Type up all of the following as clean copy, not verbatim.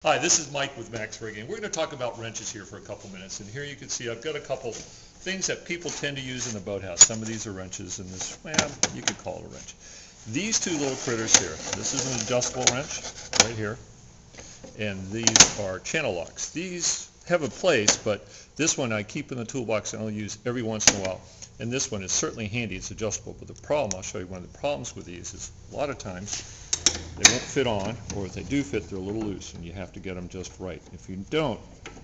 Hi, this is Mike with Max Rigging. We're going to talk about wrenches here for a couple minutes. And here you can see I've got a couple things that people tend to use in the boathouse. Some of these are wrenches, and this, well, you could call it a wrench. These two little critters here, this is an adjustable wrench right here, and these are channel locks. These have a place, but this one I keep in the toolbox and I'll use every once in a while. And this one is certainly handy. It's adjustable, but the problem, I'll show you one of the problems with these is a lot of times they won't fit on, or if they do fit, they're a little loose, and you have to get them just right. If you don't,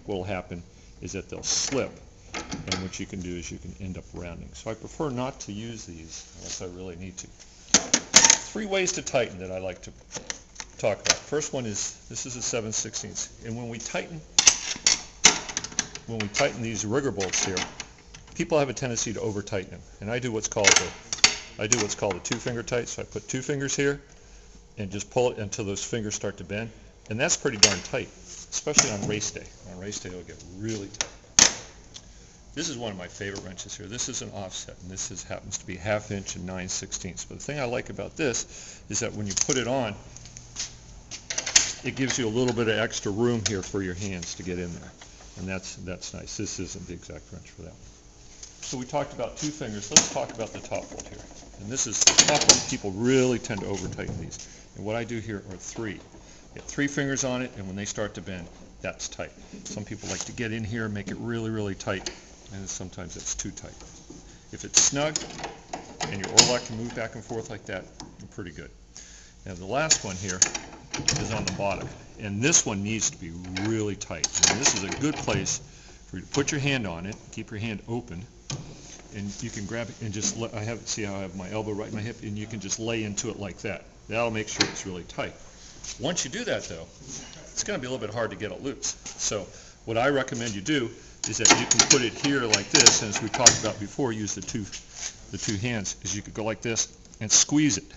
what will happen is that they'll slip, and what you can do is you can end up rounding. So I prefer not to use these unless I really need to. Three ways to tighten that I like to talk about. First one is, this is a 7/16, and when we tighten these rigger bolts here, people have a tendency to over tighten them, and I do what's called a two-finger tight. So I put two fingers here and just pull it until those fingers start to bend, and that's pretty darn tight, especially on race day. On race day it'll get really tight. This is one of my favorite wrenches here. This is an offset, and this happens to be 1/2 inch and 9/16. But the thing I like about this is that when you put it on, it gives you a little bit of extra room here for your hands to get in there, and that's nice. This isn't the exact wrench for that. So we talked about two fingers. Let's talk about the top bolt here. And this is the top one. People really tend to over tighten these. And what I do here are three. Get 3 fingers on it, and when they start to bend, that's tight. Some people like to get in here and make it really, really tight, and sometimes it's too tight. If it's snug and your oar lock can move back and forth like that, you're pretty good. Now the last one here is on the bottom, and this one needs to be really tight. And this is a good place for you to put your hand on it, keep your hand open, and you can grab it and just see how I have my elbow right in my hip, and you can just lay into it like that. That'll make sure it's really tight. Once you do that, though, it's going to be a little bit hard to get it loose. So what I recommend you do is that you can put it here like this, and as we talked about before, use the two hands, is you could go like this and squeeze it.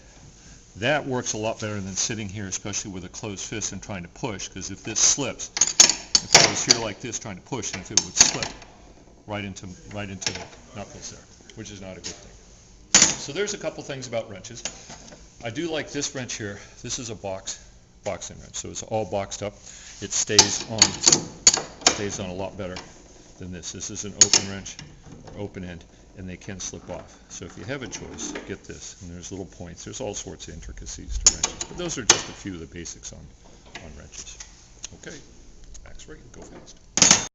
That works a lot better than sitting here, especially with a closed fist and trying to push, because if this slips, if I was here like this trying to push, and if it would slip right into the knuckles there, which is not a good thing. So there's a couple things about wrenches. I do like this wrench here. This is a boxing wrench, so it's all boxed up. It stays on a lot better than this. This is an open wrench, or open end, and they can slip off. So if you have a choice, get this. And there's little points. There's all sorts of intricacies to wrenches, but those are just a few of the basics on wrenches. Okay, Max Rigging, go fast.